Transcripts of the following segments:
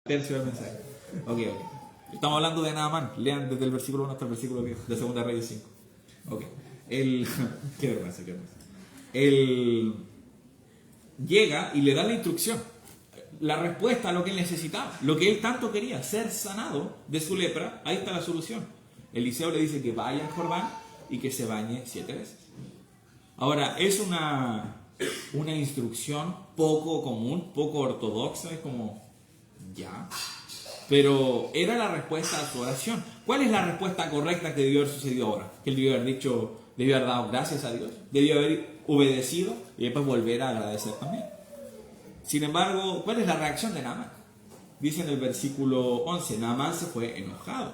tercio del mensaje. Ok. Estamos hablando de Naamán. Lean desde el versículo 1 hasta el versículo 10 de 2 Reyes 5. Ok. Qué vergüenza. Él llega y le da la instrucción, la respuesta a lo que él necesitaba, lo que él tanto quería, ser sanado de su lepra. Ahí está la solución. Eliseo le dice que vaya al Jordán y que se bañe 7 veces. Ahora, es una instrucción poco común, poco ortodoxa, es como, ya. Pero era la respuesta a su oración. ¿Cuál es la respuesta correcta que debió haber sucedido ahora? Que él debió haber dicho, debió haber dado gracias a Dios, debió haber obedecido y después volver a agradecer también. Sin embargo, ¿cuál es la reacción de Naamán? Dice en el versículo 11, Naamán se fue enojado,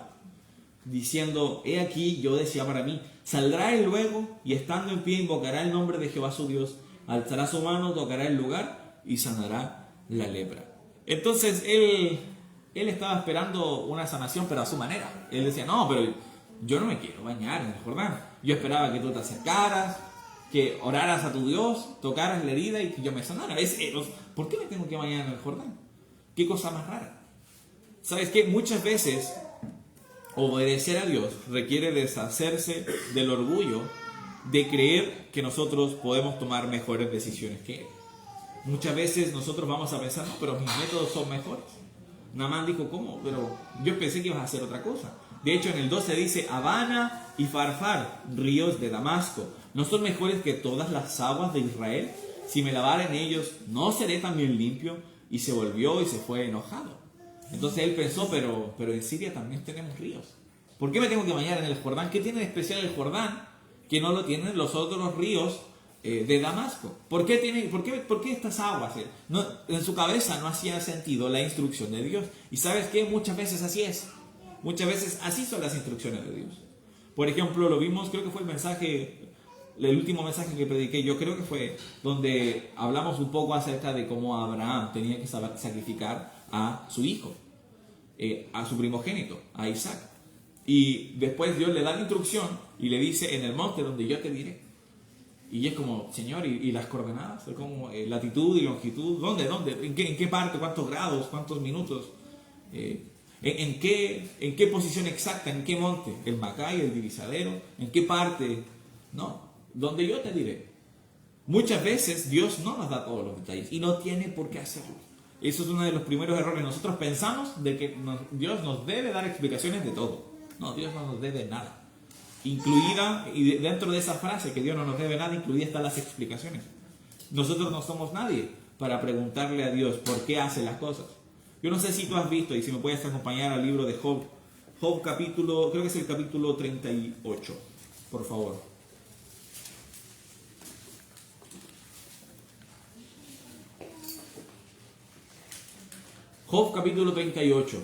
diciendo, he aquí, yo decía para mí, saldrá él luego y estando en pie invocará el nombre de Jehová su Dios, alzará su mano, tocará el lugar y sanará la lepra. Entonces él estaba esperando una sanación, pero a su manera. Él decía, no, pero yo no me quiero bañar en el Jordán. Yo esperaba que tú te acercaras, que oraras a tu Dios, tocaras la herida y que yo me sanara. ¿Por qué me tengo que bañar en el Jordán? ¿Qué cosa más rara? ¿Sabes qué? Muchas veces obedecer a Dios requiere deshacerse del orgullo de creer que nosotros podemos tomar mejores decisiones que Él. Muchas veces nosotros vamos a pensar, no, pero mis métodos son mejores. Naamán dijo, ¿cómo? Pero yo pensé que ibas a hacer otra cosa. De hecho, en el 12 dice, Abana y Farfar, ríos de Damasco, ¿no son mejores que todas las aguas de Israel? Si me lavara en ellos, ¿no seré también limpio? Y se volvió y se fue enojado. Entonces él pensó, pero en Siria también tenemos ríos. ¿Por qué me tengo que bañar en el Jordán? ¿Qué tiene de especial el Jordán que no lo tienen los otros ríos de Damasco? ¿Por qué estas aguas? En su cabeza no hacía sentido la instrucción de Dios. Y ¿sabes qué? Muchas veces así es. Muchas veces así son las instrucciones de Dios. Por ejemplo, lo vimos, creo que fue el último mensaje que prediqué, yo creo que fue donde hablamos un poco acerca de cómo Abraham tenía que sacrificar a su hijo, a su primogénito, a Isaac. Y después Dios le da la instrucción y le dice, en el monte donde yo te diré. Y es como, Señor, ¿y las coordenadas? Es como latitud y longitud. ¿Dónde? ¿En qué parte? ¿Cuántos grados? ¿Cuántos minutos? ¿En qué posición exacta? ¿En qué monte? ¿El Macay, el divisadero? ¿En qué parte? No, donde yo te diré. Muchas veces Dios no nos da todos los detalles y no tiene por qué hacerlo. Eso es uno de los primeros errores. Nosotros pensamos de que Dios nos debe dar explicaciones de todo. No, Dios no nos debe nada. Incluida, y dentro de esa frase que Dios no nos debe nada, incluida están las explicaciones. Nosotros no somos nadie para preguntarle a Dios por qué hace las cosas. Yo no sé si tú has visto, y si me puedes acompañar al libro de Job. Job capítulo, creo que es el capítulo 38, por favor. Job capítulo 38.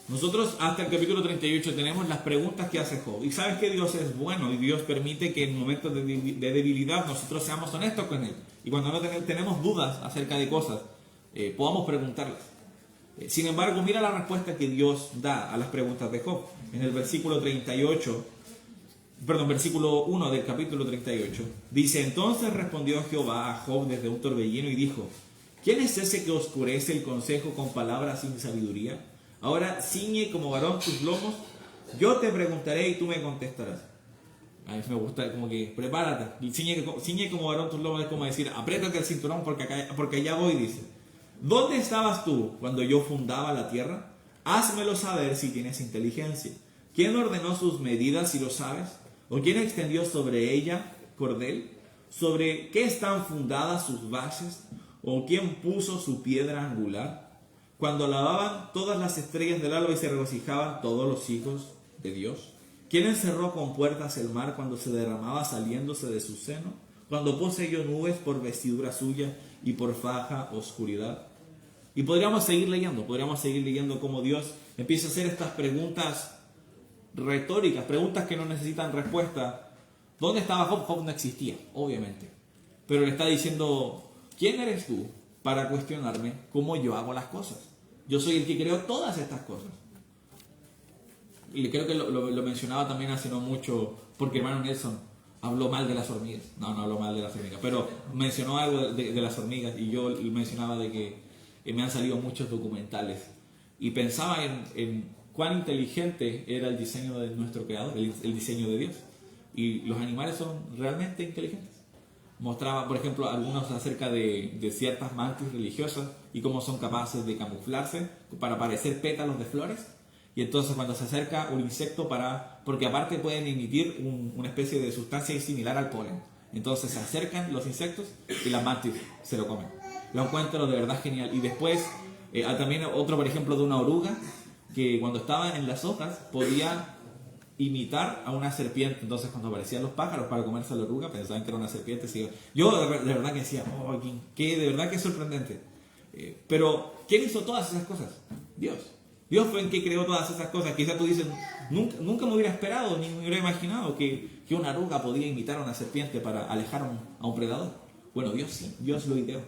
Nosotros hasta el capítulo 38 tenemos las preguntas que hace Job. Y sabes que Dios es bueno y Dios permite que en momentos de debilidad nosotros seamos honestos con Él. Y cuando no tenemos dudas acerca de cosas, podamos preguntarlas. Sin embargo, mira la respuesta que Dios da a las preguntas de Job. En el versículo 1 del capítulo 38, dice, entonces respondió Jehová a Job desde un torbellino y dijo, ¿quién es ese que oscurece el consejo con palabras sin sabiduría? Ahora ciñe como varón tus lomos, yo te preguntaré y tú me contestarás. A mí me gusta como que prepárate, ciñe como varón tus lomos, es como decir, apriétate el cinturón porque allá voy, dice. ¿Dónde estabas tú cuando yo fundaba la tierra? Házmelo saber si tienes inteligencia. ¿Quién ordenó sus medidas si lo sabes? ¿O quién extendió sobre ella cordel? ¿Sobre qué están fundadas sus bases? ¿O quién puso su piedra angular? Cuando lavaban todas las estrellas del alba y se regocijaban todos los hijos de Dios. ¿Quién encerró con puertas el mar cuando se derramaba saliéndose de su seno? Cuando poseyó nubes por vestidura suya y por faja oscuridad. Y podríamos seguir leyendo cómo Dios empieza a hacer estas preguntas retóricas, preguntas que no necesitan respuesta. ¿Dónde estaba Job? Job no existía, obviamente. Pero le está diciendo, ¿quién eres tú para cuestionarme cómo yo hago las cosas? Yo soy el que creó todas estas cosas. Y creo que lo mencionaba también hace no mucho, porque hermano Nelson habló mal de las hormigas. No habló mal de las hormigas, pero mencionó algo de las hormigas y yo mencionaba de que me han salido muchos documentales y pensaba en cuán inteligente era el diseño de nuestro creador, el diseño de Dios. Y los animales son realmente inteligentes. Mostraba, por ejemplo, algunos acerca de ciertas mantis religiosas y cómo son capaces de camuflarse para parecer pétalos de flores. Y entonces cuando se acerca un insecto porque aparte pueden emitir una especie de sustancia similar al polen. Entonces se acercan los insectos y las mantis se lo comen. Lo encuentro de verdad genial. Y después, también otro, por ejemplo, de una oruga que cuando estaba en las hojas podía imitar a una serpiente. Entonces cuando aparecían los pájaros para comerse a la oruga pensaban que era una serpiente. Yo de verdad que decía, de verdad que es sorprendente. Pero ¿quién hizo todas esas cosas? Dios. Dios fue el que creó todas esas cosas. Quizás tú dices, nunca me hubiera esperado ni me hubiera imaginado que una oruga podía imitar a una serpiente para alejar a un predador. Bueno, Dios sí, Dios lo ideó.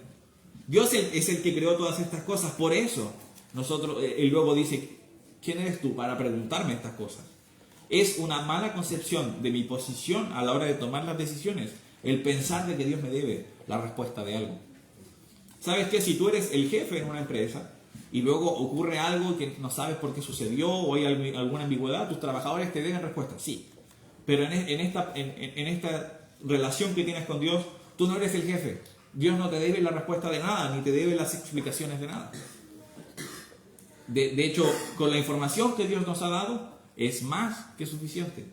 Dios es el que creó todas estas cosas. Por eso nosotros, él luego dice, ¿quién eres tú para preguntarme estas cosas? Es una mala concepción de mi posición a la hora de tomar las decisiones el pensar de que Dios me debe la respuesta de algo. ¿Sabes qué? Si tú eres el jefe en una empresa y luego ocurre algo que no sabes por qué sucedió o hay alguna ambigüedad, tus trabajadores te den respuesta, sí. Pero en esta relación que tienes con Dios, tú no eres el jefe. Dios no te debe la respuesta de nada, ni te debe las explicaciones de nada. De hecho, con la información que Dios nos ha dado, es más que suficiente.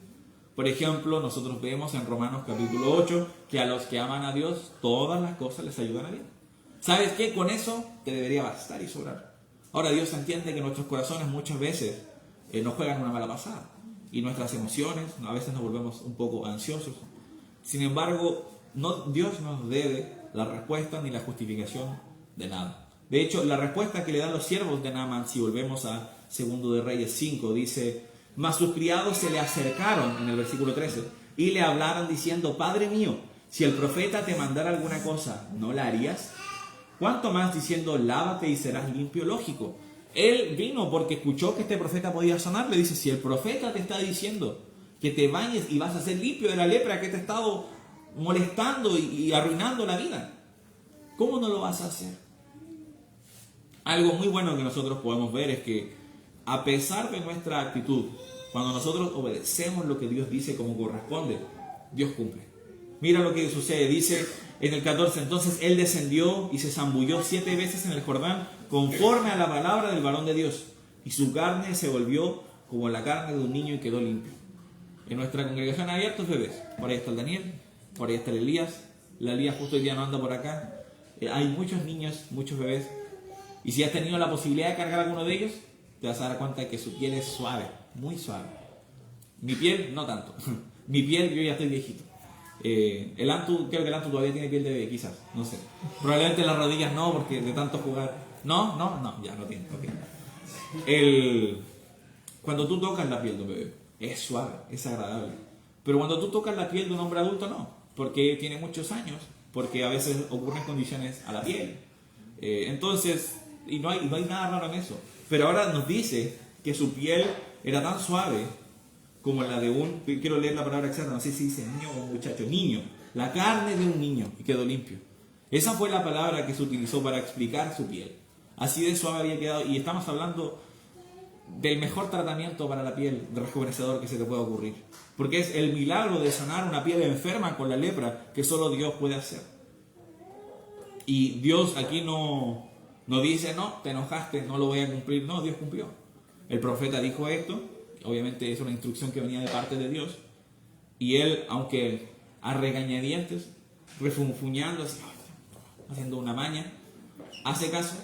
Por ejemplo, nosotros vemos en Romanos capítulo 8 que a los que aman a Dios, todas las cosas les ayudan a bien. ¿Sabes qué? Con eso te debería bastar y sobrar. Ahora, Dios entiende que nuestros corazones muchas veces nos juegan una mala pasada. Y nuestras emociones, a veces nos volvemos un poco ansiosos. Sin embargo, Dios no nos debe la respuesta ni la justificación de nada. De hecho, la respuesta que le dan los siervos de Naamán, si volvemos a 2 de Reyes 5, dice: mas sus criados se le acercaron, en el versículo 13, y le hablaron diciendo: Padre mío, si el profeta te mandara alguna cosa, ¿no la harías? ¿Cuánto más diciendo: lávate y serás limpio? Lógico. Él vino porque escuchó que este profeta podía sanar. Le dice: si el profeta te está diciendo que te bañes y vas a ser limpio de la lepra que te ha estado molestando y arruinando la vida, ¿cómo no lo vas a hacer? Algo muy bueno que nosotros podemos ver es que a pesar de nuestra actitud, cuando nosotros obedecemos lo que Dios dice como corresponde, Dios cumple. Mira lo que sucede, dice en el 14, entonces él descendió y se zambulló 7 veces en el Jordán, conforme a la palabra del varón de Dios, y su carne se volvió como la carne de un niño y quedó limpio. En nuestra congregación hay hartos bebés. Por ahí está el Daniel, por ahí está el Elías. La Elías justo hoy día no anda por acá. Hay muchos niños, muchos bebés. Y si has tenido la posibilidad de cargar a alguno de ellos, te vas a dar cuenta de que su piel es suave, muy suave. Mi piel, no tanto. Mi piel, yo ya estoy viejito. El Antu, creo que el Antu todavía tiene piel de bebé, quizás, no sé. Probablemente las rodillas no, porque de tanto jugar. No, ya no tiene. Okay. Cuando tú tocas la piel de un bebé, es suave, es agradable. Pero cuando tú tocas la piel de un hombre adulto, no, porque tiene muchos años, porque a veces ocurren condiciones a la piel. Entonces, y no hay nada raro en eso. Pero ahora nos dice que su piel era tan suave como la de quiero leer la palabra exacta, no sé si dice niño o muchacho, niño, la carne de un niño, y quedó limpio. Esa fue la palabra que se utilizó para explicar su piel. Así de suave había quedado, y estamos hablando del mejor tratamiento para la piel rejuvenecedor que se te pueda ocurrir, porque es el milagro de sanar una piel enferma con la lepra que solo Dios puede hacer. Y Dios aquí no dice: no, te enojaste, no lo voy a cumplir. No, Dios cumplió. El profeta dijo esto, obviamente es una instrucción que venía de parte de Dios, y él, aunque a regañadientes, refunfuñando, haciendo una maña, hace caso.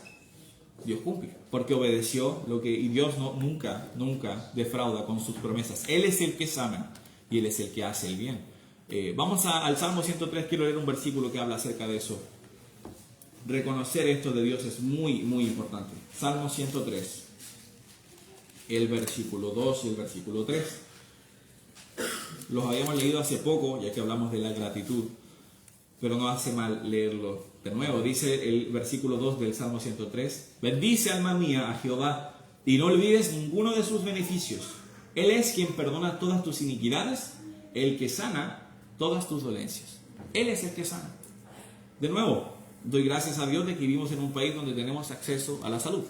Dios cumple, porque obedeció y Dios nunca defrauda con sus promesas. Él es el que sana y Él es el que hace el bien. Vamos al Salmo 103, quiero leer un versículo que habla acerca de eso. Reconocer esto de Dios es muy, muy importante. Salmo 103, el versículo 2 y el versículo 3. Los habíamos leído hace poco, ya que hablamos de la gratitud, pero no hace mal leerlo de nuevo. Dice el versículo 2 del Salmo 103: bendice, alma mía, a Jehová, y no olvides ninguno de sus beneficios. Él es quien perdona todas tus iniquidades, el que sana todas tus dolencias. Él es el que sana. De nuevo, doy gracias a Dios de que vivimos en un país donde tenemos acceso a la salud.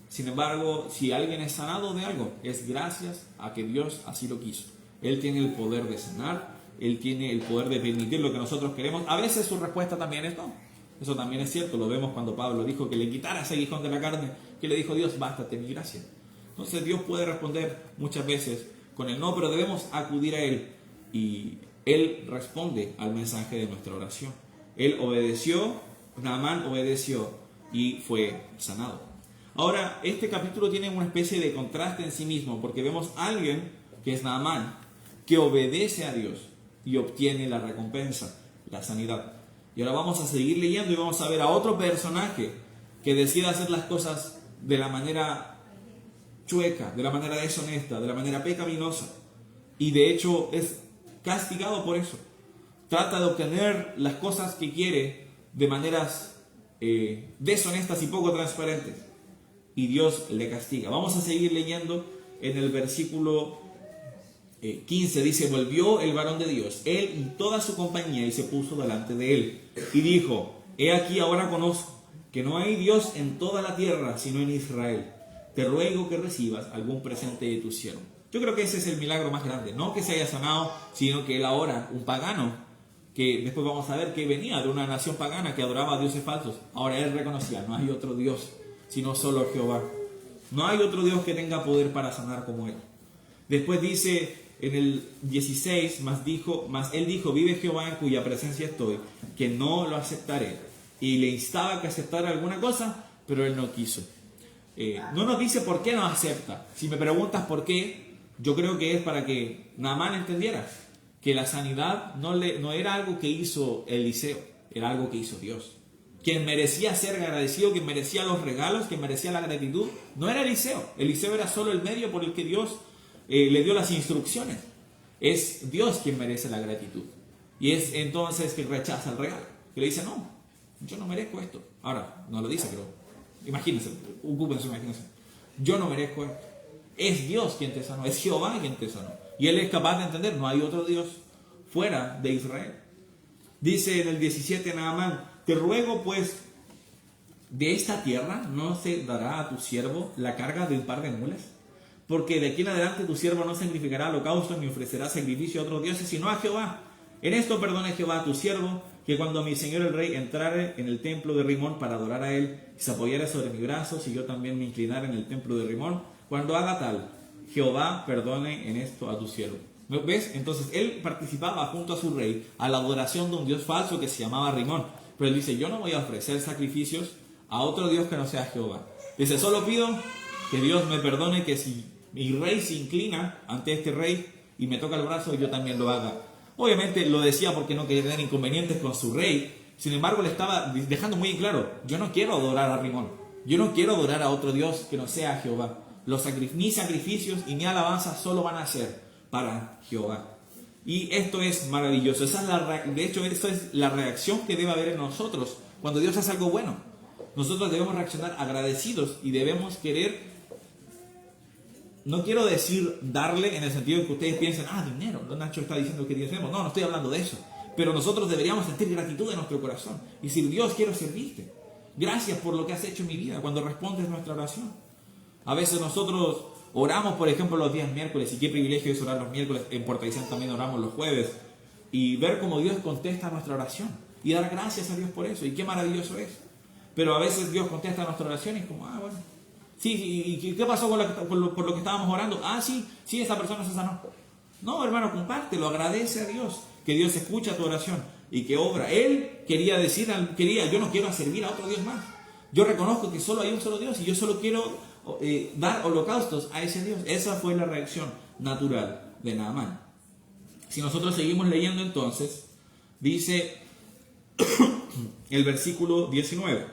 Sin embargo, si alguien es sanado de algo, es gracias a que Dios así lo quiso. Él tiene el poder de sanar, Él tiene el poder de permitir lo que nosotros queremos. A veces su respuesta también es no. Eso también es cierto, lo vemos cuando Pablo dijo que le quitara ese aguijón de la carne, que le dijo Dios, bástate mi gracia. Entonces Dios puede responder muchas veces con el no, pero debemos acudir a Él y Él responde al mensaje de nuestra oración. Él obedeció, Naamán obedeció y fue sanado. Ahora, este capítulo tiene una especie de contraste en sí mismo, porque vemos a alguien, que es Naamán, que obedece a Dios y obtiene la recompensa, la sanidad. Y ahora vamos a seguir leyendo y vamos a ver a otro personaje que decide hacer las cosas de la manera chueca, de la manera deshonesta, de la manera pecaminosa. Y de hecho es castigado por eso. Trata de obtener las cosas que quiere de maneras deshonestas y poco transparentes. Y Dios le castiga. Vamos a seguir leyendo en el versículo 15. Dice, volvió el varón de Dios, él y toda su compañía, y se puso delante de él. Y dijo, he aquí ahora conozco que no hay Dios en toda la tierra, sino en Israel. Te ruego que recibas algún presente de tu siervo. Yo creo que ese es el milagro más grande. No que se haya sanado, sino que él ahora, un pagano, que después vamos a ver que venía de una nación pagana que adoraba a dioses falsos. Ahora él reconocía, no hay otro Dios, sino solo Jehová. No hay otro Dios que tenga poder para sanar como él. Después dice en el 16, mas él dijo, vive Jehová en cuya presencia estoy, que no lo aceptaré. Y le instaba que aceptara alguna cosa, pero él no quiso. No nos dice por qué no acepta. Si me preguntas por qué, yo creo que es para que Naamán entendiera que la sanidad no era algo que hizo Eliseo, era algo que hizo Dios. Quien merecía ser agradecido, quien merecía los regalos, quien merecía la gratitud, no era Eliseo. Eliseo era solo el medio por el que Dios le dio las instrucciones. Es Dios quien merece la gratitud. Y es entonces que rechaza el regalo. Que le dice, no, yo no merezco esto. Ahora, no lo dice, pero imagínense, ocupen su imaginación. Yo no merezco esto. Es Dios quien te sanó, es Jehová quien te sanó. Y él es capaz de entender, no hay otro Dios fuera de Israel. Dice en el 17 Naamán, te ruego pues, de esta tierra no se dará a tu siervo la carga de un par de mulas, porque de aquí en adelante tu siervo no sacrificará holocausto ni ofrecerá sacrificio a otros dioses, sino a Jehová. En esto perdone Jehová a tu siervo, que cuando mi señor el rey entrare en el templo de Rimón para adorar a él, se apoyara sobre mi brazo, y yo también me inclinara en el templo de Rimón, cuando haga tal, Jehová perdone en esto a tu siervo. ¿Ves? Entonces él participaba junto a su rey a la adoración de un dios falso que se llamaba Rimón. Pero él dice, yo no voy a ofrecer sacrificios a otro dios que no sea Jehová. Dice, solo pido que Dios me perdone, que si mi rey se inclina ante este rey y me toca el brazo, yo también lo haga. Obviamente lo decía porque no quería tener inconvenientes con su rey. Sin embargo, le estaba dejando muy en claro, yo no quiero adorar a Rimón. Yo no quiero adorar a otro dios que no sea Jehová. Mis sacrificios y mi alabanza solo van a ser para Jehová. Y esto es maravilloso. De hecho, esta es la reacción que debe haber en nosotros cuando Dios hace algo bueno. Nosotros debemos reaccionar agradecidos y debemos querer, no quiero decir darle en el sentido de que ustedes piensen, dinero, Nacho está diciendo que Dios demos. No estoy hablando de eso. Pero nosotros deberíamos sentir gratitud en nuestro corazón y decir, Dios, quiero servirte. Gracias por lo que has hecho en mi vida cuando respondes nuestra oración. A veces nosotros oramos, por ejemplo, los días miércoles, y qué privilegio es orar los miércoles. En Puerto Aysén también oramos los jueves, y ver cómo Dios contesta nuestra oración y dar gracias a Dios por eso, y qué maravilloso es. Pero a veces Dios contesta nuestra oración y es como, bueno, sí, ¿y qué pasó por lo que estábamos orando? Sí, esa persona se sanó. No, hermano, compártelo, agradece a Dios que Dios escucha tu oración y que obra. Él quería decir, yo no quiero servir a otro Dios más. Yo reconozco que solo hay un solo Dios y yo solo quiero dar holocaustos a ese Dios. Esa fue la reacción natural de Naamán. Si nosotros seguimos leyendo entonces, dice el versículo 19,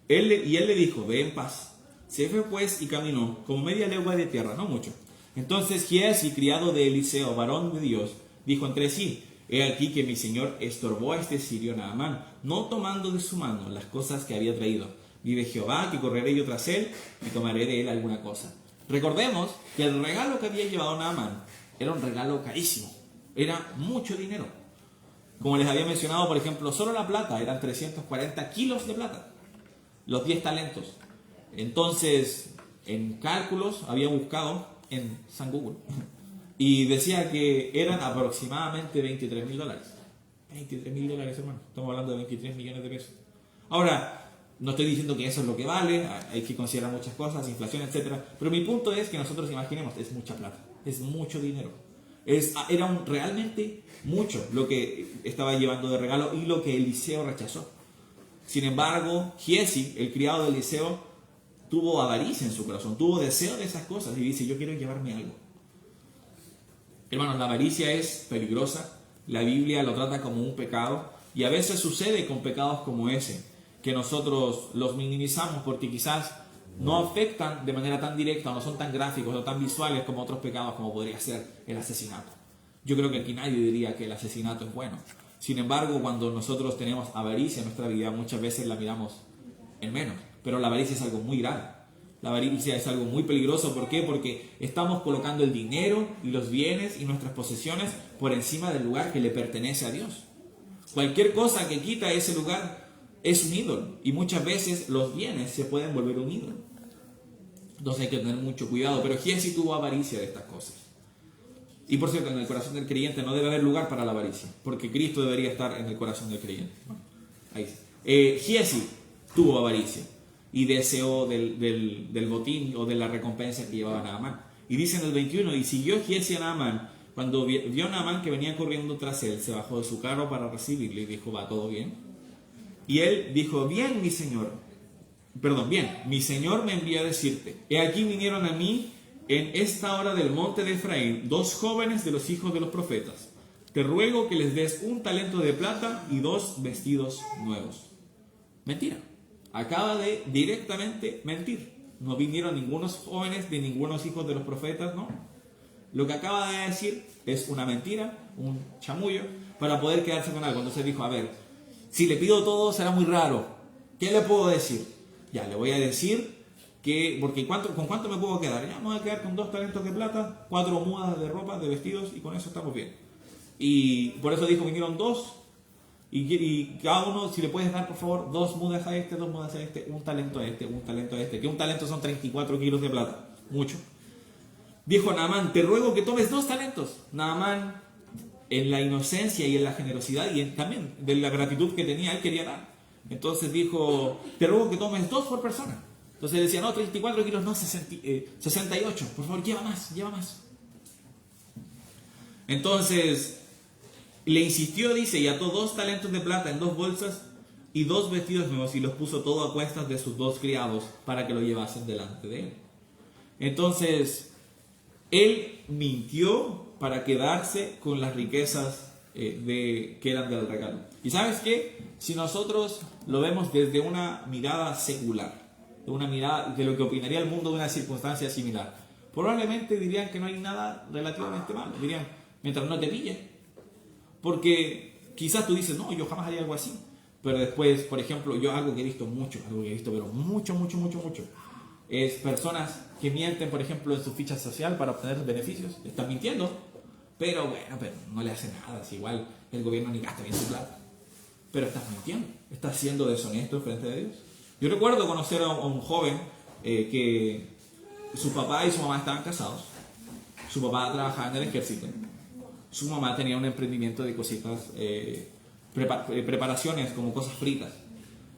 él le dijo, ve en paz. Se fue pues y caminó como media legua de tierra, no mucho. Entonces Giezi, criado de Eliseo, varón de Dios, dijo entre sí, he aquí que mi señor estorbó a este sirio Naamán, no tomando de su mano las cosas que había traído. Vive Jehová, que correré yo tras él y tomaré de él alguna cosa. Recordemos que el regalo que había llevado Naamán era un regalo carísimo, era mucho dinero. Como les había mencionado, por ejemplo, solo la plata eran 340 kilos de plata, los 10 talentos. Entonces, en cálculos había buscado en San Google y decía que eran aproximadamente $23,000. $23,000, hermano. Estamos hablando de 23 millones de pesos. Ahora, no estoy diciendo que eso es lo que vale, hay que considerar muchas cosas, inflación, etcétera. Pero mi punto es que nosotros imaginemos, es mucha plata, es mucho dinero. Era realmente mucho lo que estaba llevando de regalo y lo que Eliseo rechazó. Sin embargo, Giezi, el criado de Eliseo, tuvo avaricia en su corazón, tuvo deseo de esas cosas y dice, yo quiero llevarme algo. Hermanos, la avaricia es peligrosa, la Biblia lo trata como un pecado y a veces sucede con pecados como ese, que nosotros los minimizamos porque quizás no afectan de manera tan directa o no son tan gráficos o tan visuales como otros pecados como podría ser el asesinato. Yo creo que aquí nadie diría que el asesinato es bueno. Sin embargo, cuando nosotros tenemos avaricia en nuestra vida, muchas veces la miramos en menos. Pero la avaricia es algo muy grave. La avaricia es algo muy peligroso. ¿Por qué? Porque estamos colocando el dinero y los bienes y nuestras posesiones por encima del lugar que le pertenece a Dios. Cualquier cosa que quita ese lugar es un ídolo. Y muchas veces los bienes se pueden volver un ídolo. Entonces hay que tener mucho cuidado. Pero Giezi tuvo avaricia de estas cosas. Y por cierto, en el corazón del creyente no debe haber lugar para la avaricia, porque Cristo debería estar en el corazón del creyente. Ahí sí. Giezi tuvo avaricia y deseó del botín o de la recompensa que llevaba Naamán. Y dice en el 21, y siguió Giezi a Naamán. Cuando vio a Naamán que venía corriendo tras él, se bajó de su carro para recibirle y dijo, ¿va todo bien? Y él dijo, bien, mi señor me envía a decirte, he aquí vinieron a mí en esta hora del monte de Efraín 2 jóvenes de los hijos de los profetas. Te ruego que les des 1 talento de plata y 2 vestidos nuevos. Mentira. Acaba de directamente mentir. No vinieron ningunos jóvenes de ningunos hijos de los profetas, no. Lo que acaba de decir es una mentira, un chamullo, para poder quedarse con algo. Entonces dijo, a ver, si le pido todo será muy raro. ¿Qué le puedo decir? Ya, le voy a decir que, porque ¿con cuánto me puedo quedar? Ya me voy a quedar con 2 talentos de plata, 4 mudas de ropa, de vestidos, y con eso estamos bien. Y por eso dijo, vinieron 2, y cada uno, si le puedes dar, por favor, 2 mudas a este, 2 mudas a este, 1 talento a este, 1 talento a este, que 1 talento son 34 kilos de plata, mucho. Dijo Naamán, te ruego que tomes 2 talentos. Naamán, en la inocencia y en la generosidad, y también de la gratitud que tenía, él quería dar. Entonces dijo, te ruego que tomes 2 por persona. Entonces decía, no, 34 kilos, no, 68. Por favor, lleva más. Entonces, le insistió, dice, y ató 2 talentos de plata en 2 bolsas y 2 vestidos nuevos y los puso todo a cuestas de sus 2 criados para que lo llevasen delante de él. Entonces, él mintió para quedarse con las riquezas que eran del regalo. ¿Y sabes qué? Si nosotros lo vemos desde una mirada secular, de una mirada de lo que opinaría el mundo de una circunstancia similar, probablemente dirían que no hay nada relativamente malo. Dirían, mientras no te pille. Porque quizás tú dices, no, yo jamás haría algo así. Pero después, por ejemplo, yo algo que he visto pero mucho, es personas que mienten, por ejemplo, en su ficha social para obtener beneficios. Están mintiendo, pero bueno, pero no le hacen nada. Si igual el gobierno ni gasta bien su plata. Pero estás mintiendo, estás siendo deshonesto frente a Dios. Yo recuerdo conocer a un joven que su papá y su mamá estaban casados. Su papá trabajaba en el ejército. Su mamá tenía un emprendimiento de cositas, preparaciones como cosas fritas.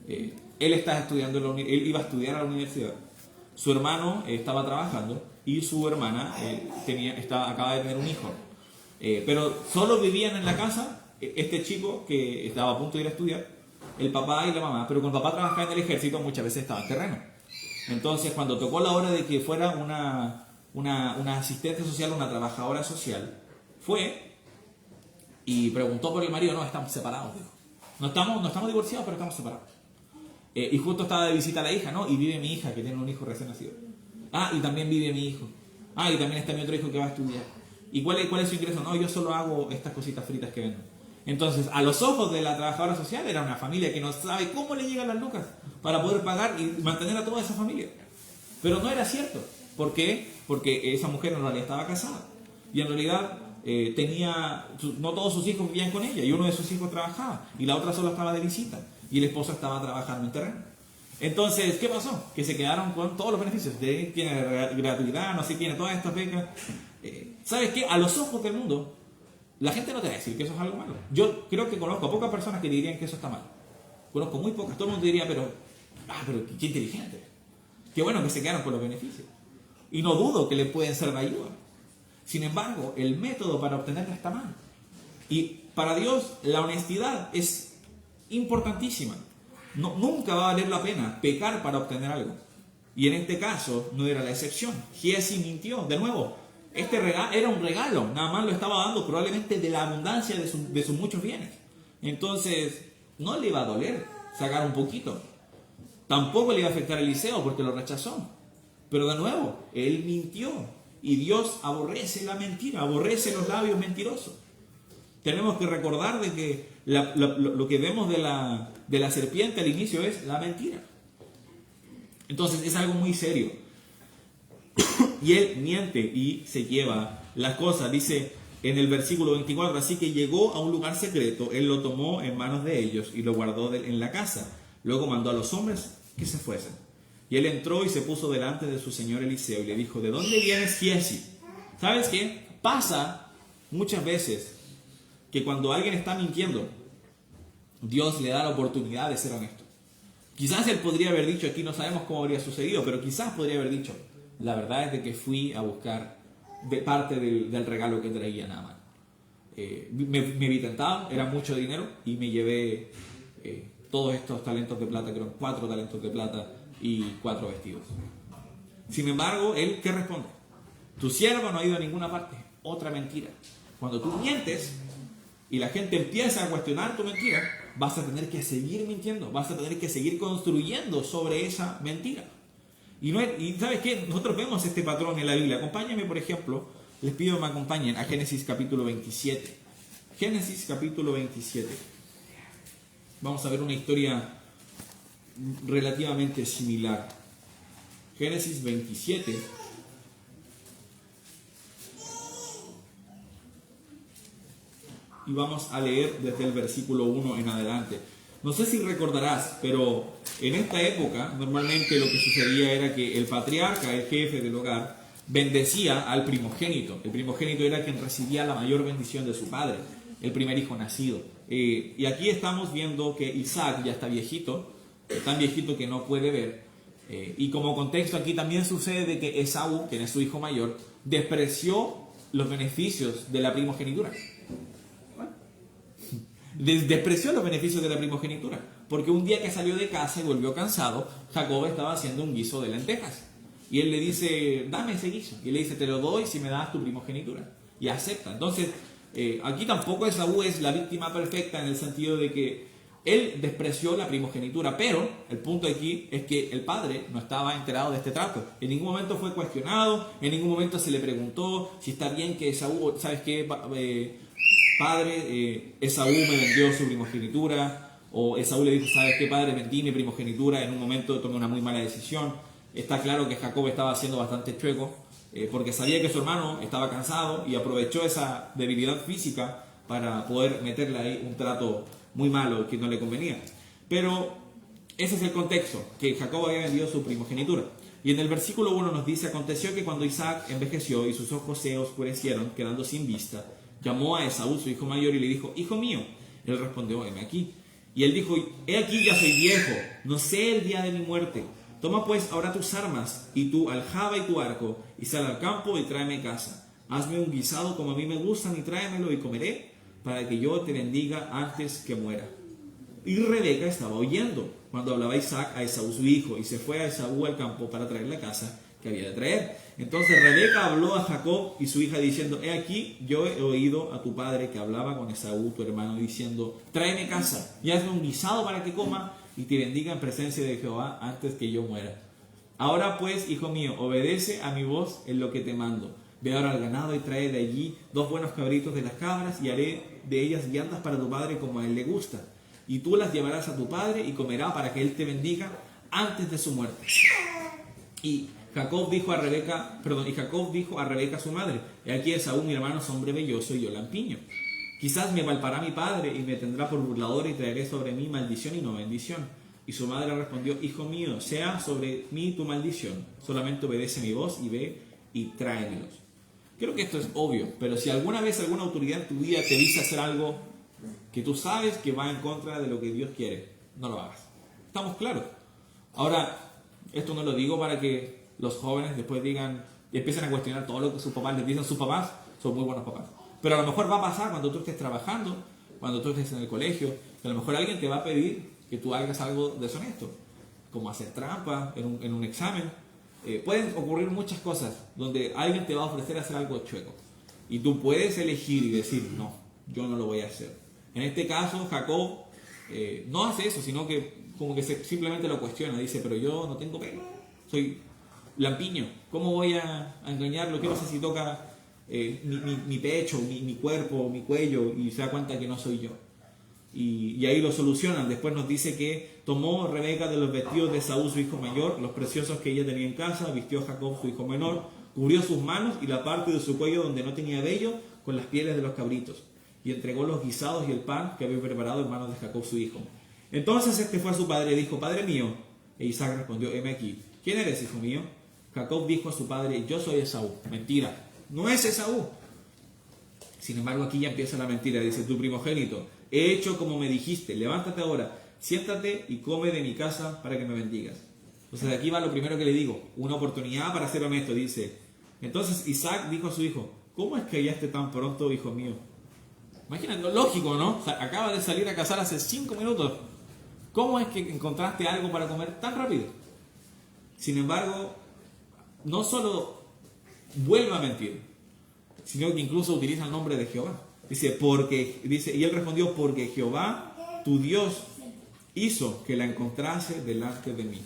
Él estaba estudiando, él iba a estudiar a la universidad. Su hermano estaba trabajando y su hermana acaba de tener un hijo. Pero solo vivían en la casa este chico que estaba a punto de ir a estudiar, el papá y la mamá, pero cuando el papá trabajaba en el ejército muchas veces estaba en terreno. Entonces cuando tocó la hora de que fuera una asistente social, una trabajadora social, fue y preguntó por el marido. No, estamos separados, dijo. No estamos divorciados, pero estamos separados. Y justo estaba de visita a la hija, ¿no? Y vive mi hija, que tiene un hijo recién nacido. Ah, y también vive mi hijo. Ah, y también está mi otro hijo que va a estudiar. ¿Y cuál es su ingreso? No, yo solo hago estas cositas fritas que vendo. Entonces, a los ojos de la trabajadora social, era una familia que no sabe cómo le llegan las lucas para poder pagar y mantener a toda esa familia. Pero no era cierto. ¿Por qué? Porque esa mujer en realidad estaba casada. Y en realidad no todos sus hijos vivían con ella. Y uno de sus hijos trabajaba. Y la otra solo estaba de visita. Y el esposo estaba trabajando en terreno. Entonces, ¿qué pasó? Que se quedaron con todos los beneficios. Tiene gratuidad, no sé, tiene todas estas becas. ¿Sabes qué? A los ojos del mundo, la gente no te va a decir que eso es algo malo. Yo creo que conozco a pocas personas que dirían que eso está mal. Conozco muy pocas. Todo el mundo diría, pero qué inteligente. Qué bueno que se quedaron con los beneficios. Y no dudo que le pueden ser de ayuda. Sin embargo, el método para obtenerla está mal. Y para Dios, la honestidad es importantísima. Nunca va a valer la pena pecar para obtener algo. Y en este caso no era la excepción. Giezi mintió. De nuevo, este era un regalo. Nada más lo estaba dando probablemente de la abundancia de sus muchos bienes. Entonces, no le iba a doler sacar un poquito. Tampoco le iba a afectar a Eliseo porque lo rechazó. Pero de nuevo, él mintió. Y Dios aborrece la mentira, aborrece los labios mentirosos. Tenemos que recordar de que lo que vemos de la serpiente al inicio es la mentira. Entonces es algo muy serio. Y él miente y se lleva las cosas. Dice en el versículo 24, así que llegó a un lugar secreto, él lo tomó en manos de ellos y lo guardó en la casa. Luego mandó a los hombres que se fuesen. Y él entró y se puso delante de su señor Eliseo y le dijo, ¿de dónde vienes, Giezi? ¿Sabes qué? Pasa muchas veces que cuando alguien está mintiendo, Dios le da la oportunidad de ser honesto. Quizás él podría haber dicho, aquí no sabemos cómo habría sucedido, pero quizás podría haber dicho, la verdad es de que fui a buscar de parte del regalo que traía Naamán. Me vi tentado, era mucho dinero y me llevé todos estos talentos de plata, creo 4 talentos de plata y 4 vestidos. Sin embargo, él, ¿qué responde? Tu siervo no ha ido a ninguna parte. Otra mentira. Cuando tú mientes y la gente empieza a cuestionar tu mentira, vas a tener que seguir mintiendo, vas a tener que seguir construyendo sobre esa mentira. Y ¿sabes qué? Nosotros vemos este patrón en la Biblia. Acompáñame, por ejemplo, les pido que me acompañen a Génesis capítulo 27. Génesis capítulo 27. Vamos a ver una historia relativamente similar. Génesis 27. Y vamos a leer desde el versículo 1 en adelante. No sé si recordarás, pero en esta época normalmente lo que sucedía era que el patriarca, el jefe del hogar, bendecía al primogénito. El primogénito era quien recibía la mayor bendición de su padre, el primer hijo nacido. Y aquí estamos viendo que Isaac ya está viejito, tan viejito que no puede ver. Y como contexto aquí también sucede de que Esaú, quien es su hijo mayor, despreció los beneficios de la primogenitura. Despreció los beneficios de la primogenitura, porque un día que salió de casa y volvió cansado, Jacob estaba haciendo un guiso de lentejas y él le dice, dame ese guiso, y él le dice, te lo doy si me das tu primogenitura, y acepta. Entonces aquí tampoco Esaú es la víctima perfecta en el sentido de que él despreció la primogenitura, pero el punto aquí es que el padre no estaba enterado de este trato. En ningún momento fue cuestionado, en ningún momento se le preguntó si está bien que Esaú, ¿sabes qué? Padre, Esaú me vendió su primogenitura, o Esaú le dijo, ¿sabes qué, padre? Vendí mi primogenitura, en un momento tomé una muy mala decisión. Está claro que Jacob estaba siendo bastante chueco, porque sabía que su hermano estaba cansado y aprovechó esa debilidad física para poder meterle ahí un trato muy malo que no le convenía. Pero ese es el contexto, que Jacob había vendido su primogenitura. Y en el versículo 1 nos dice, aconteció que cuando Isaac envejeció y sus ojos se oscurecieron, quedando sin vista, llamó a Esaú, su hijo mayor, y le dijo, hijo mío. Él respondió, heme aquí. Y él dijo, he aquí, ya soy viejo, no sé el día de mi muerte. Toma pues ahora tus armas, y tu aljaba y tu arco, y sal al campo y tráeme casa. Hazme un guisado como a mí me gustan, y tráemelo, y comeré, para que yo te bendiga antes que muera. Y Rebeca estaba oyendo cuando hablaba Isaac a Esaú su hijo, y se fue a Esaú al campo para traer la casa que había de traer. Entonces Rebeca habló a Jacob y su hija diciendo, he aquí, yo he oído a tu padre que hablaba con Esaú, tu hermano, diciendo, tráeme casa y hazme un guisado para que coma y te bendiga en presencia de Jehová antes que yo muera. Ahora pues, hijo mío, obedece a mi voz en lo que te mando. Ve ahora al ganado y trae de allí 2 buenos cabritos de las cabras y haré de ellas viandas para tu padre como a él le gusta. Y tú las llevarás a tu padre y comerá para que él te bendiga antes de su muerte. Y Jacob dijo a Rebeca su madre, he aquí Esaú mi hermano es hombre velloso y yo lampiño. Quizás me palpará mi padre y me tendrá por burlador y traeré sobre mí maldición y no bendición. Y su madre respondió: hijo mío, sea sobre mí tu maldición, solamente obedece mi voz y ve y tráemelos. Creo que esto es obvio, pero si alguna vez alguna autoridad en tu vida te dice hacer algo que tú sabes que va en contra de lo que Dios quiere, no lo hagas. ¿Estamos claros? Ahora, esto no lo digo para que los jóvenes después digan y empiecen a cuestionar todo lo que sus papás les dicen. Sus papás son muy buenos papás. Pero a lo mejor va a pasar cuando tú estés trabajando, cuando tú estés en el colegio, que a lo mejor alguien te va a pedir que tú hagas algo deshonesto, como hacer trampa en un examen. Pueden ocurrir muchas cosas donde alguien te va a ofrecer hacer algo chueco. Y tú puedes elegir y decir: no, yo no lo voy a hacer. En este caso, Jacob no hace eso, sino que como que simplemente lo cuestiona. Dice: pero yo no tengo pelo, soy lampiño, ¿cómo voy a engañarlo? ¿Qué pasa si toca mi pecho, mi cuerpo, mi cuello y se da cuenta que no soy yo? Y ahí lo solucionan. Después nos dice que tomó Rebeca de los vestidos de Esaú, su hijo mayor, los preciosos que ella tenía en casa, vistió a Jacob, su hijo menor, cubrió sus manos y la parte de su cuello donde no tenía vello con las pieles de los cabritos, y entregó los guisados y el pan que había preparado en manos de Jacob, su hijo. Entonces este fue a su padre y dijo: Padre mío. E Isaac respondió: heme aquí. ¿Quién eres, hijo mío? Jacob dijo a su padre: yo soy Esaú. Mentira, no es Esaú. Sin embargo, aquí ya empieza la mentira. Dice: tu primogénito, he hecho como me dijiste, levántate ahora, siéntate y come de mi casa para que me bendigas. Entonces aquí va lo primero que le digo, una oportunidad para ser honesto. Dice: entonces Isaac dijo a su hijo: ¿cómo es que hallaste tan pronto, hijo mío? Imagínate, lo lógico, ¿no? O sea, acaba de salir a cazar hace 5 minutos. ¿Cómo es que encontraste algo para comer tan rápido? Sin embargo, no solo vuelve a mentir, sino que incluso utiliza el nombre de Jehová. Dice, y él respondió: porque Jehová, tu Dios, hizo que la encontrase delante de mí.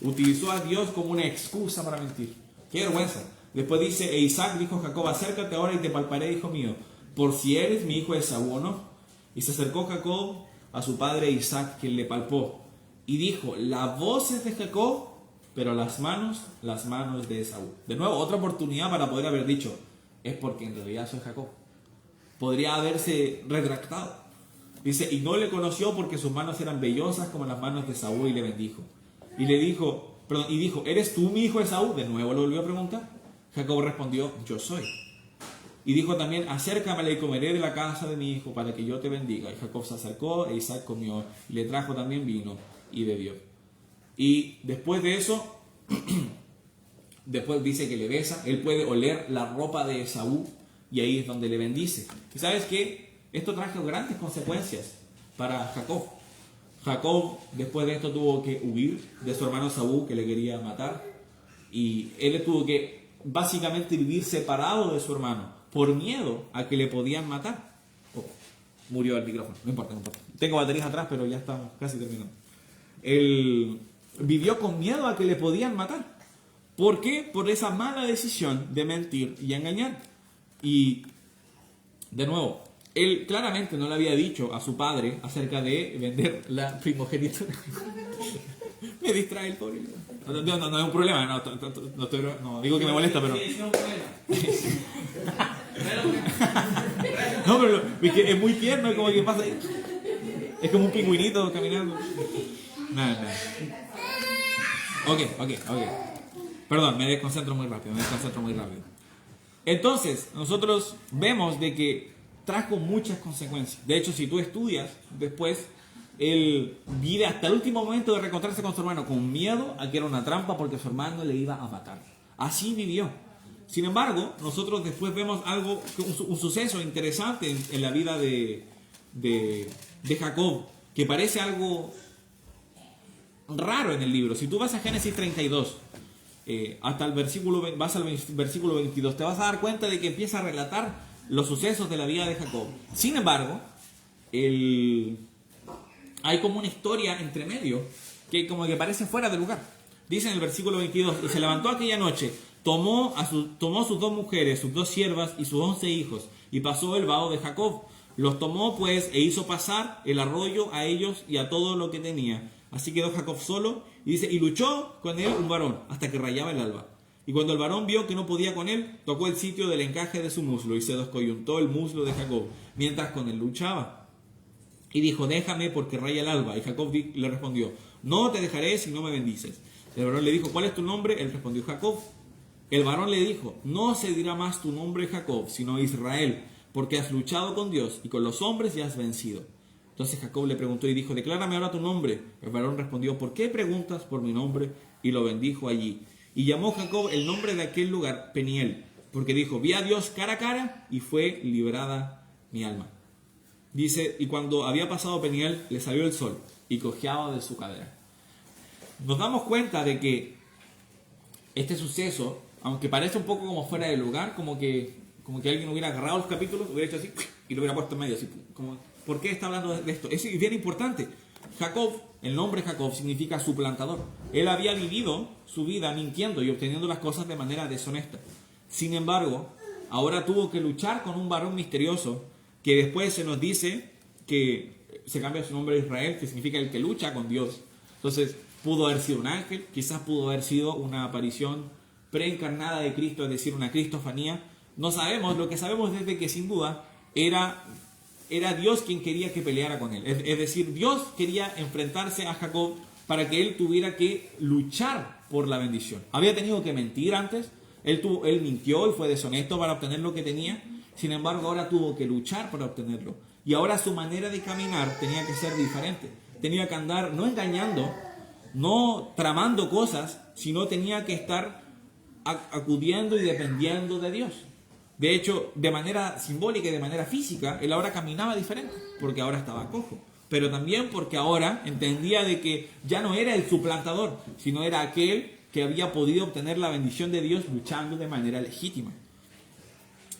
Utilizó a Dios como una excusa para mentir. ¡Qué vergüenza! Después dice: e Isaac dijo a Jacob: acércate ahora y te palparé, hijo mío, por si eres mi hijo Esaú o no. Y se acercó Jacob a su padre Isaac, quien le palpó, y dijo: la voz es de Jacob, pero las manos de Esaú. De nuevo, otra oportunidad para poder haber dicho: es porque en realidad soy Jacob. Podría haberse retractado. Dice: y no le conoció porque sus manos eran vellosas como las manos de Esaú, y le bendijo. Y dijo: ¿eres tú mi hijo Esaú? De nuevo lo volvió a preguntar. Jacob respondió: yo soy. Y dijo también: acércame y comeré de la casa de mi hijo para que yo te bendiga. Y Jacob se acercó e Isaac comió, y le trajo también vino y bebió. Y después de eso, después dice que le besa. Él puede oler la ropa de Esaú y ahí es donde le bendice. ¿Y sabes qué? Esto trajo grandes consecuencias para Jacob. Jacob después de esto tuvo que huir de su hermano Esaú, que le quería matar, y él tuvo que básicamente vivir separado de su hermano por miedo a que le podían matar. Murió el micrófono, no importa. Tengo baterías atrás, pero ya estamos casi terminando. Él vivió con miedo a que le podían matar. ¿Por qué? Por esa mala decisión de mentir y engañar. Y de nuevo, él claramente no le había dicho a su padre acerca de vender la primogenitura. Me distrae el pobre. No es un problema, no digo que me molesta, pero... No, pero es muy tierno, es como que pasa. Es como un pingüinito caminando. Nada. Ok. Perdón, me desconcentro muy rápido. Entonces, nosotros vemos de que trajo muchas consecuencias. De hecho, si tú estudias después, él vive hasta el último momento de reencontrarse con su hermano con miedo a que era una trampa porque su hermano le iba a matar. Así vivió. Sin embargo, nosotros después vemos algo, un suceso interesante en la vida de Jacob, que parece algo raro en el libro. Si tú vas a Génesis 32, hasta el vas al versículo 22, te vas a dar cuenta de que empieza a relatar los sucesos de la vida de Jacob. Sin embargo, hay como una historia entre medio que como que parece fuera de lugar. Dice en el versículo 22, y se levantó aquella noche, tomó sus 2 mujeres, sus 2 siervas y sus 11 hijos, y pasó el vado de Jacob. Los tomó pues e hizo pasar el arroyo a ellos y a todo lo que tenía. Así quedó Jacob solo, y dice, y luchó con él un varón hasta que rayaba el alba. Y cuando el varón vio que no podía con él, tocó el sitio del encaje de su muslo, y se descoyuntó el muslo de Jacob, mientras con él luchaba. Y dijo, déjame porque raya el alba. Y Jacob le respondió, no te dejaré si no me bendices. El varón le dijo, ¿cuál es tu nombre? Él respondió, Jacob. El varón le dijo, no se dirá más tu nombre Jacob, sino Israel, porque has luchado con Dios y con los hombres y has vencido. Entonces Jacob le preguntó y dijo, declárame ahora tu nombre. El varón respondió, ¿por qué preguntas por mi nombre? Y lo bendijo allí. Y llamó Jacob el nombre de aquel lugar Peniel, porque dijo, vi a Dios cara a cara y fue librada mi alma. Dice, y cuando había pasado Peniel, le salió el sol y cojeaba de su cadera. Nos damos cuenta de que este suceso, aunque parece un poco como fuera de lugar, como que alguien hubiera agarrado los capítulos, hubiera hecho así y lo hubiera puesto en medio, así como, ¿por qué está hablando de esto? Es bien importante. Jacob, el nombre Jacob significa suplantador. Él había vivido su vida mintiendo y obteniendo las cosas de manera deshonesta. Sin embargo, ahora tuvo que luchar con un varón misterioso que después se nos dice que se cambia su nombre a Israel, que significa el que lucha con Dios. Entonces, pudo haber sido un ángel, quizás pudo haber sido una aparición preencarnada de Cristo, es decir, una cristofanía. No sabemos, lo que sabemos es de que sin duda era Dios quien quería que peleara con él. Es decir, Dios quería enfrentarse a Jacob para que él tuviera que luchar por la bendición. Había tenido que mentir antes, él mintió y fue deshonesto para obtener lo que tenía. Sin embargo, ahora tuvo que luchar para obtenerlo. Y ahora su manera de caminar tenía que ser diferente. Tenía que andar no engañando, no tramando cosas, sino tenía que estar acudiendo y dependiendo de Dios. De hecho, de manera simbólica y de manera física, él ahora caminaba diferente, porque ahora estaba cojo. Pero también porque ahora entendía de que ya no era el suplantador, sino era aquel que había podido obtener la bendición de Dios luchando de manera legítima.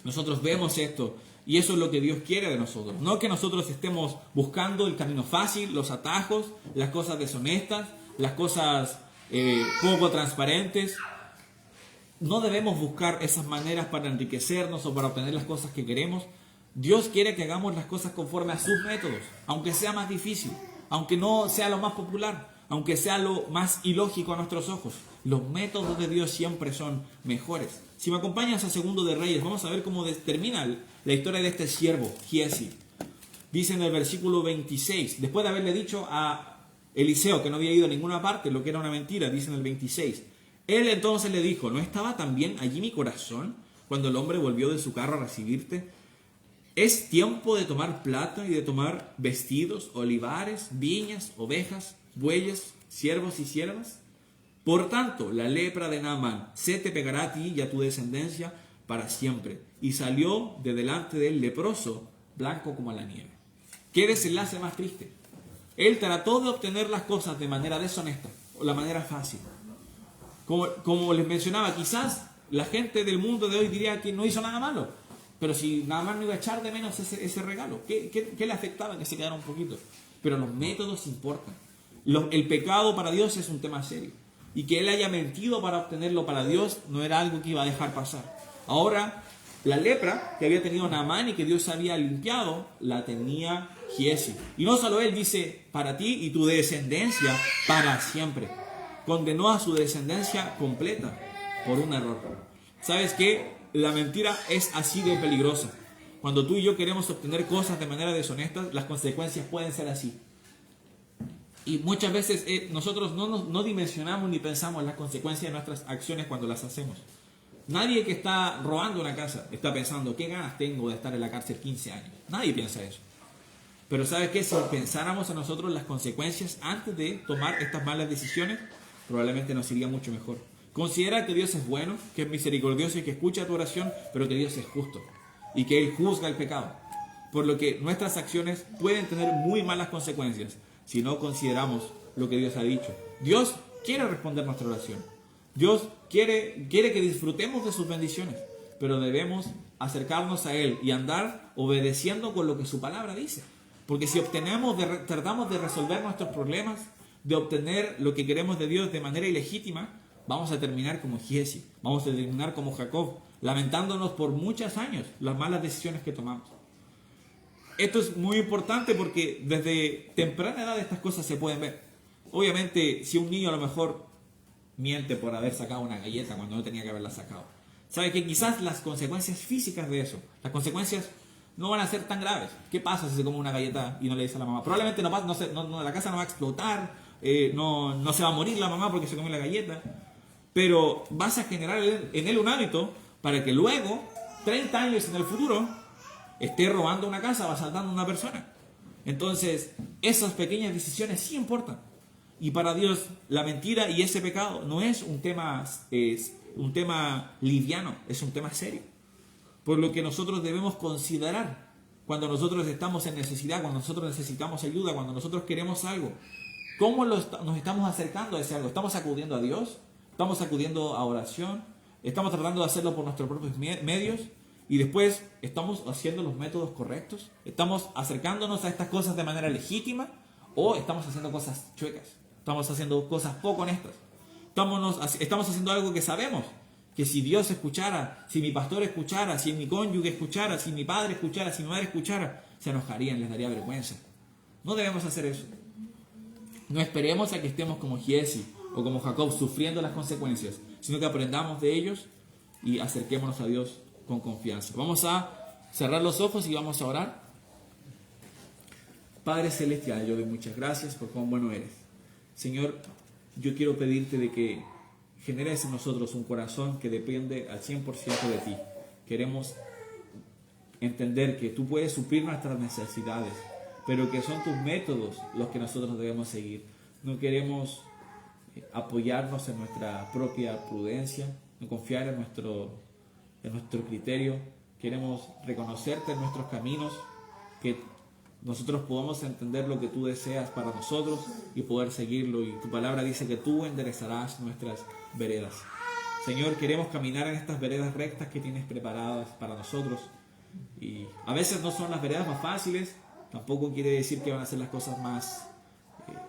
Nosotros vemos esto y eso es lo que Dios quiere de nosotros. No que nosotros estemos buscando el camino fácil, los atajos, las cosas deshonestas, las cosas poco transparentes. No debemos buscar esas maneras para enriquecernos o para obtener las cosas que queremos. Dios quiere que hagamos las cosas conforme a sus métodos, aunque sea más difícil, aunque no sea lo más popular, aunque sea lo más ilógico a nuestros ojos. Los métodos de Dios siempre son mejores. Si me acompañas a Segundo de Reyes, vamos a ver cómo termina la historia de este siervo, Giezi. Dice en el versículo 26, después de haberle dicho a Eliseo que no había ido a ninguna parte, lo que era una mentira, dice en el 26, él entonces le dijo, ¿no estaba también allí mi corazón cuando el hombre volvió de su carro a recibirte? Es tiempo de tomar plata y de tomar vestidos, olivares, viñas, ovejas, bueyes, siervos y siervas. Por tanto, la lepra de Naamán se te pegará a ti y a tu descendencia para siempre. Y salió de delante del leproso, blanco como la nieve. ¿Qué desenlace más triste? Él trató de obtener las cosas de manera deshonesta o la manera fácil. Como les mencionaba, quizás la gente del mundo de hoy diría que no hizo nada malo. Pero si Naamán no iba a echar de menos ese regalo, ¿qué le afectaba que se quedara un poquito? Pero los métodos importan. El pecado para Dios es un tema serio. Y que él haya mentido para obtenerlo para Dios no era algo que iba a dejar pasar. Ahora, la lepra que había tenido Naamán y que Dios había limpiado, la tenía Giezi. Y no solo él, dice, para ti y tu descendencia para siempre. Condenó a su descendencia completa por un error. ¿Sabes qué? La mentira es así de peligrosa. Cuando tú y yo queremos obtener cosas de manera deshonesta, las consecuencias pueden ser así. Y muchas veces nosotros no dimensionamos ni pensamos las consecuencias de nuestras acciones cuando las hacemos. Nadie que está robando una casa está pensando, ¿qué ganas tengo de estar en la cárcel 15 años? Nadie piensa eso. Pero ¿sabes qué? Si pensáramos en nosotros las consecuencias antes de tomar estas malas decisiones, probablemente nos iría mucho mejor. Considera que Dios es bueno, que es misericordioso y que escucha tu oración, pero que Dios es justo y que Él juzga el pecado. Por lo que nuestras acciones pueden tener muy malas consecuencias si no consideramos lo que Dios ha dicho. Dios quiere responder nuestra oración. Dios quiere que disfrutemos de sus bendiciones, pero debemos acercarnos a Él y andar obedeciendo con lo que su palabra dice. Porque si tratamos de resolver nuestros problemas, de obtener lo que queremos de Dios de manera ilegítima, vamos a terminar como Giezi, vamos a terminar como Jacob, lamentándonos por muchos años las malas decisiones que tomamos. Esto es muy importante porque desde temprana edad estas cosas se pueden ver. Obviamente, si un niño a lo mejor miente por haber sacado una galleta cuando no tenía que haberla sacado, sabe que quizás las consecuencias físicas de eso, las consecuencias no van a ser tan graves. ¿Qué pasa si se come una galleta y no le dice a la mamá? Probablemente la casa no va a explotar, no se va a morir la mamá porque se come la galleta, pero vas a generar en él un hábito para que luego, 30 años en el futuro, esté robando una casa o asaltando a una persona. Entonces, esas pequeñas decisiones sí importan. Y para Dios, la mentira y ese pecado no es un tema liviano, es un tema serio. Por lo que nosotros debemos considerar cuando nosotros estamos en necesidad, cuando nosotros necesitamos ayuda, cuando nosotros queremos algo. ¿Cómo nos estamos acercando a ese algo? ¿Estamos acudiendo a Dios? ¿Estamos acudiendo a oración? ¿Estamos tratando de hacerlo por nuestros propios medios? Y después, ¿estamos haciendo los métodos correctos? ¿Estamos acercándonos a estas cosas de manera legítima? ¿O estamos haciendo cosas chuecas? ¿Estamos haciendo cosas poco honestas? ¿Estamos haciendo algo que sabemos? Que si Dios escuchara, si mi pastor escuchara, si mi cónyuge escuchara, si mi padre escuchara, si mi madre escuchara, se enojarían, les daría vergüenza. No debemos hacer eso. No esperemos a que estemos como Giesi o como Jacob sufriendo las consecuencias, sino que aprendamos de ellos y acerquémonos a Dios con confianza. Vamos a cerrar los ojos y vamos a orar. Padre Celestial, yo doy muchas gracias por cuán bueno eres. Señor, yo quiero pedirte de que generes en nosotros un corazón que depende al 100% de ti. Queremos entender que tú puedes suplir nuestras necesidades, pero que son tus métodos los que nosotros debemos seguir. No queremos apoyarnos en nuestra propia prudencia, no confiar en nuestro criterio. Queremos reconocerte en nuestros caminos, que nosotros podamos entender lo que tú deseas para nosotros y poder seguirlo. Y tu palabra dice que tú enderezarás nuestras veredas. Señor, queremos caminar en estas veredas rectas que tienes preparadas para nosotros. Y a veces no son las veredas más fáciles, tampoco quiere decir que van a ser las cosas más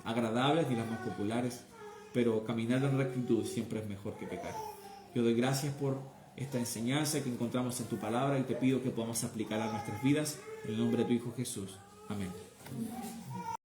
agradables ni las más populares, pero caminar en rectitud siempre es mejor que pecar. Yo doy gracias por esta enseñanza que encontramos en tu palabra y te pido que podamos aplicarla a nuestras vidas. En el nombre de tu Hijo Jesús. Amén.